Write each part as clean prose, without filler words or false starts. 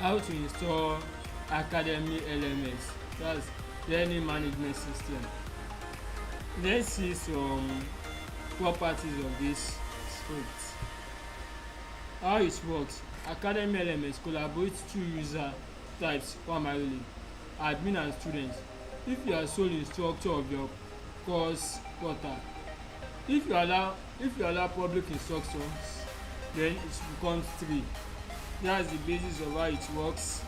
How to install Academy LMS, that's learning management system. Let's see some properties of this script. How it works: Academy LMS collaborates two user types primarily, admin and students. If you are sole instructor of your course portal, if you allow public instructions, then it becomes three. That's the basis of how it works.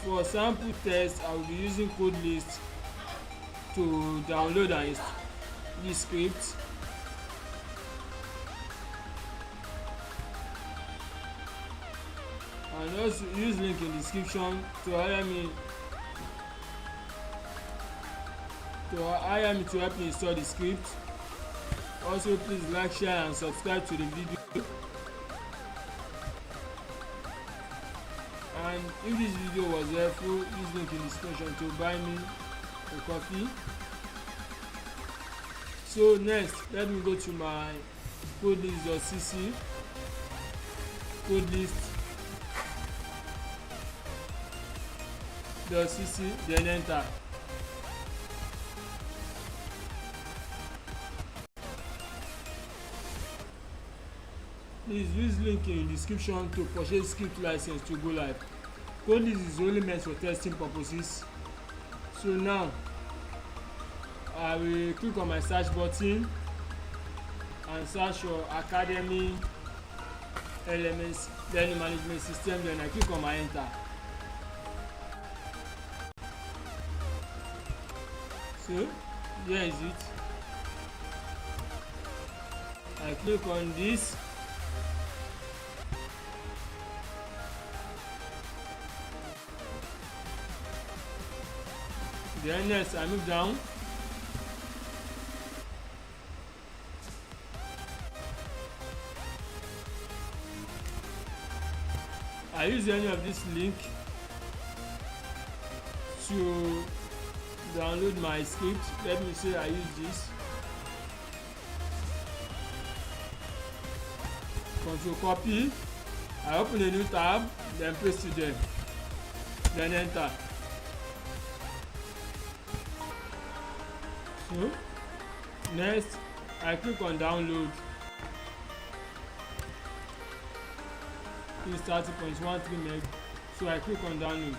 For sample test, I will be using code list to download and install this script. And also use link in description to hire me to help me install the script. Also, please like, share and subscribe to the video. And if this video was helpful, use link in description to buy me a coffee. So next, let me go to my codelist.cc, codelist.cc, then enter. Please use link in description to purchase script license to go live. Codelist is only meant for testing purposes. So now I will click on my search button and search for Academy LMS learning management system, then I click on my enter. So here is it. I click on this. Then next I move down. I use any of this link to download my script. Let me say I use this. Control copy. I open a new tab, then paste it there. Then enter. So next I click on download. It's 30.13 meg, so I click on download.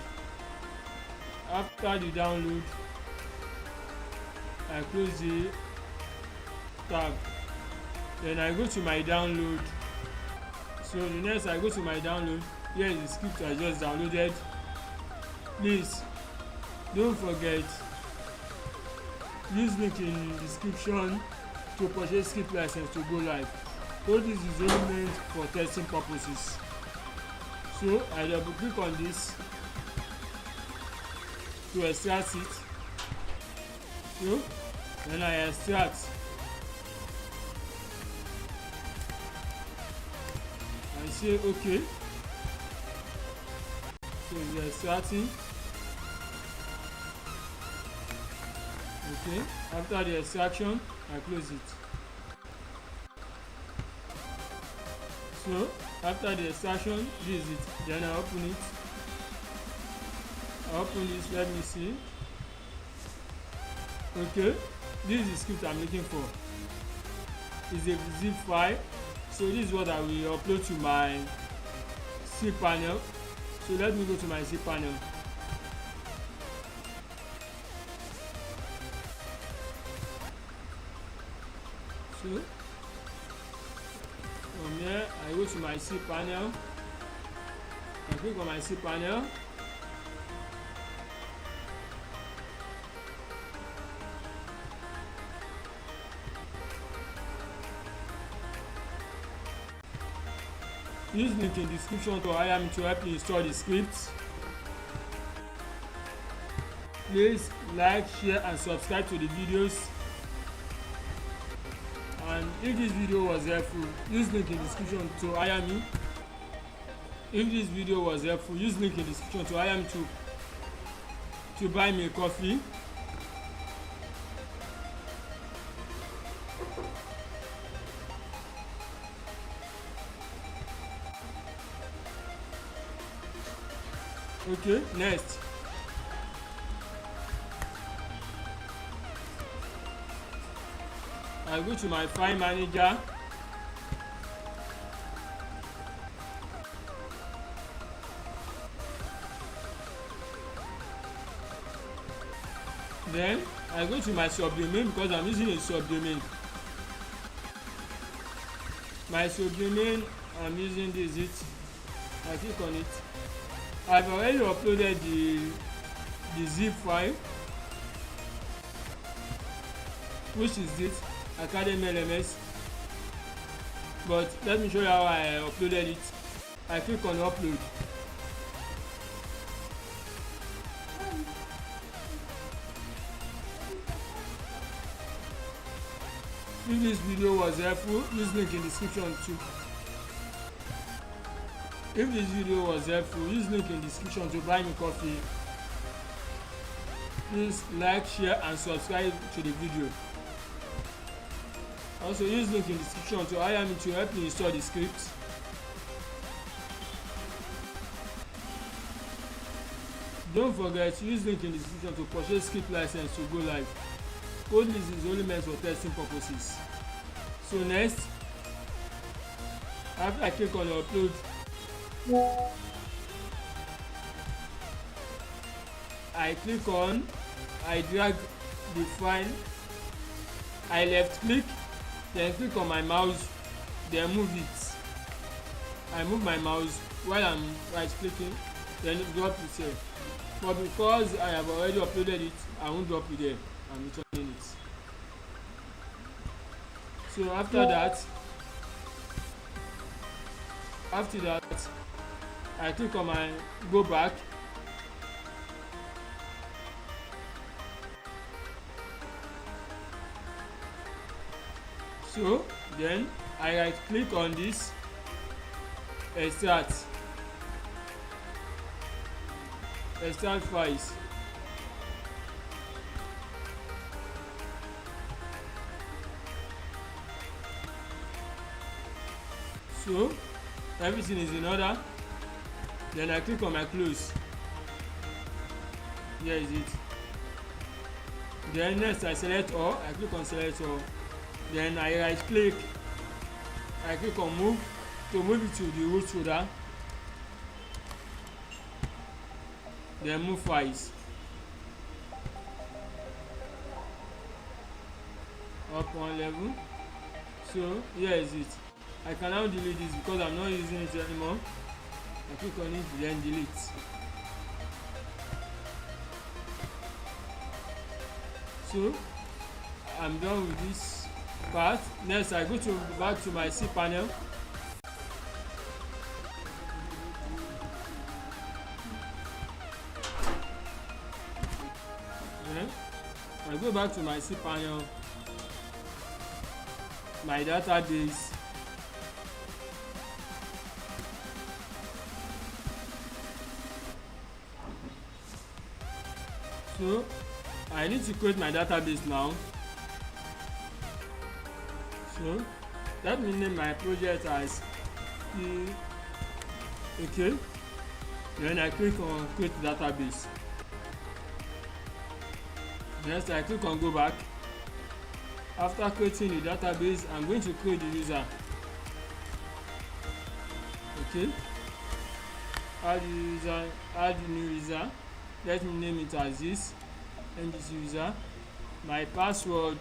After the download, I close the tab, then I go to my download. So the next I go to my download. Here is the script I just downloaded. Please don't forget, use link in description to purchase script license to go live. All this is only meant for testing purposes. So I double click on this to extract it. So then I extract. I say okay. So it's extracting. Okay. After the extraction, I close it. So after the extraction, this is it. Then I open it. I open this. Let me see. Okay, this is the script I'm looking for. It's a zip file. So this is what I will upload to my cPanel. So let me go to my cPanel. So from here I go to my cPanel. I click on my cPanel. Use link in description to hire me to help you install the script. Please like, share and subscribe to the videos. And if this video was helpful, use link in description to hire me. If this video was helpful, use link in description to hire me to buy me a coffee. Okay, next I go to my file manager. Then I go to my subdomain because I'm using a subdomain. My subdomain, I'm using this it. I click on it. I've already uploaded the zip file, which is this Academy LMS. But let me show you how I uploaded it. I click on upload. If this video was helpful, use link in description too. If this video was helpful, use link in description to buy me coffee. Please like, share and subscribe to the video. Also use link in description to hire me to help me install the script. Don't forget to use link in description to purchase script license to go live. Code list is only meant for testing purposes. So next, after I click on upload, I drag the file, I left click, then click on my mouse, then move it. I move my mouse while I'm right clicking, then drop it here. But because I have already uploaded it, I won't drop it there. I'm returning it. So after that I click on my go back. So then I right click on this extract files. So everything is in order. Then I click on my close. Here is it. Then next I select all. I click on select all. Then I right click. I click on move to move it to the root folder. Then move files up one level. So here is it. I can now delete this because I'm not using it anymore. I click on it, then delete. So I'm done with this part. Next I go back to my C panel. Then I go back to my C panel, my database. So I need to create my database now. So let me name my project as okay. Then I click on create database. Next I click on go back. After creating the database, I'm going to create the user. Okay. Add user, add new user. Let me name it as this, and this user. My password,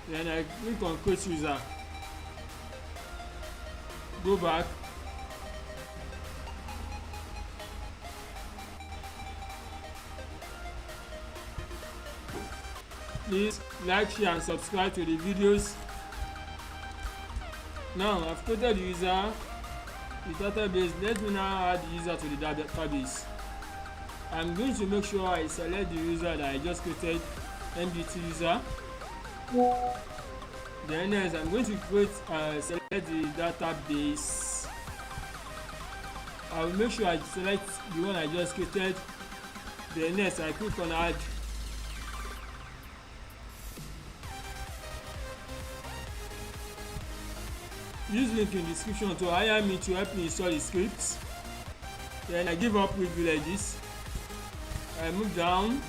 then I click on create user, go back, please like, share and subscribe to the videos. Now I've created the user, the database. Let me now add the user to the database. I'm going to make sure I select the user that I just created, MDT user. Then next I'm going to select the database. I will make sure I select the one I just created. Then next I click on add. use link in description to hire me to help me install the scripts. Then I give up privileges, I move down,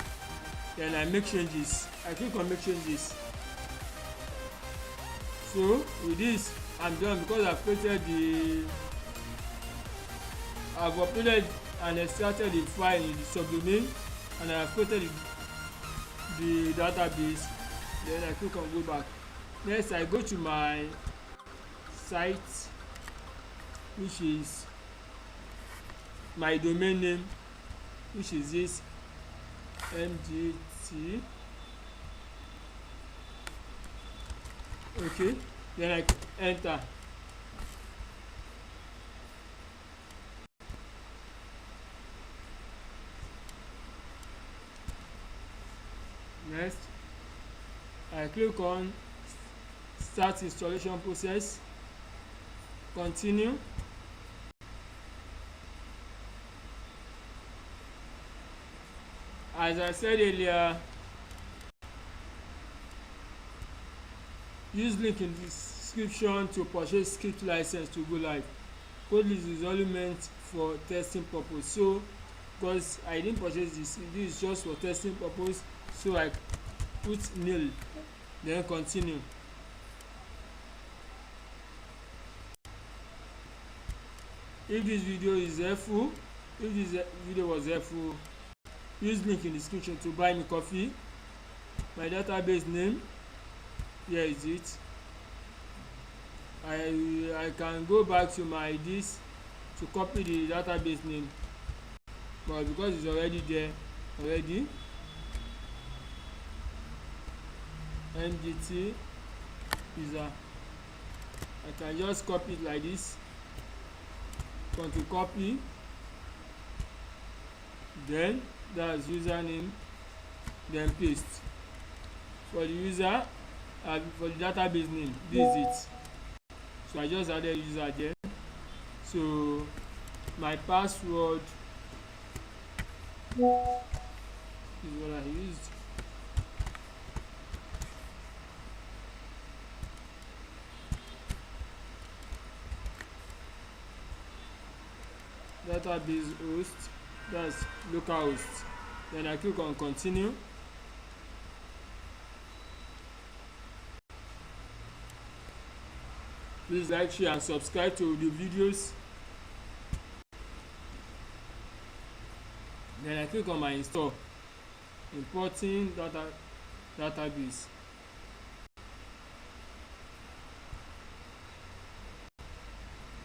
then I make changes. I click on make changes. So with this I'm done, because I've uploaded and extracted the file in the subdomain, and I have created the database. Then I click on go back. Next I go to my site, which is my domain name, which is this mgt. Okay, then I enter. Next I click on start installation process, continue. As I said earlier, use link in the description to purchase script license to go live. Code list is only meant for testing purpose, so because I didn't purchase this is just for testing purpose, so I put nil, then continue. If this video is helpful, if this video was helpful, use link in the description to buy me coffee. My database name, here is it. I can go back to my this to copy the database name, but because it's already there already, mgt user, I can just copy it like this, control copy, then that's username, then paste. For the user, for the database name, this is it. So I just added user there. So my password is what I used. Database host, that's localhost. Then I click on continue. Please like, share and subscribe to the videos. Then I click on my install, importing database.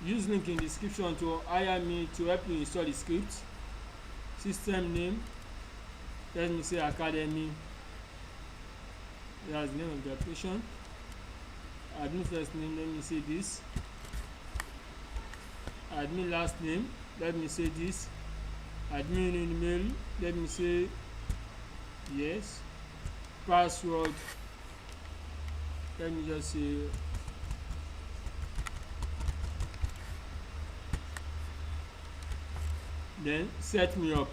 Use link in description to hire me to help you install the script. System name, let me say Academy, that's the name of the application. Admin first name, let me say this. Admin last name, let me say this. Admin email, let me say yes. Password, let me just say then set me up.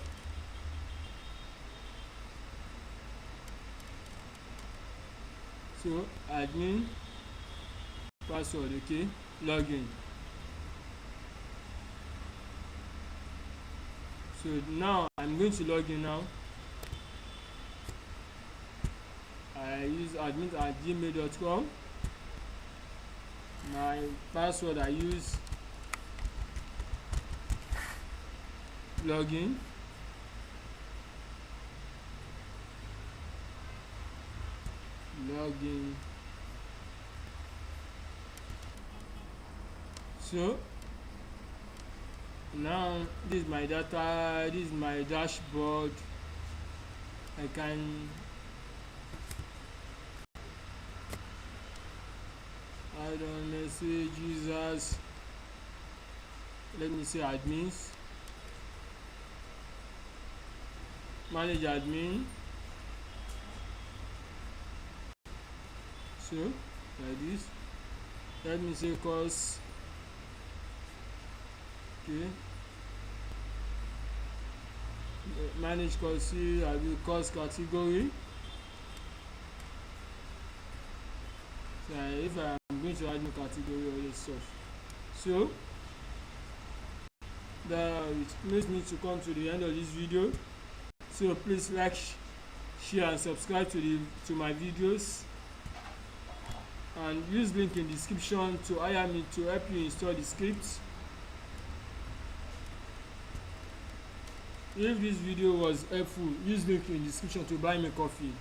So admin password, okay, login. So now I'm going to log in now. I use admin@gmail.com. My password I use login. So now this is my data, this is my dashboard. I can add on message users, let me say admins, manage admin. So like this, let me say course, okay, manage course, I will course category. So if I'm going to add new category or stuff. So that makes me to come to the end of this video. So please like, share and subscribe to my videos, and use link in description to hire me to help you install the script. If this video was helpful, use link in description to buy me coffee.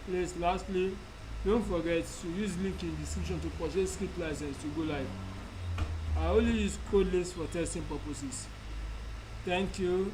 Please, lastly, don't forget to use link in description to purchase script license to go live. I only use code links for testing purposes. Thank you.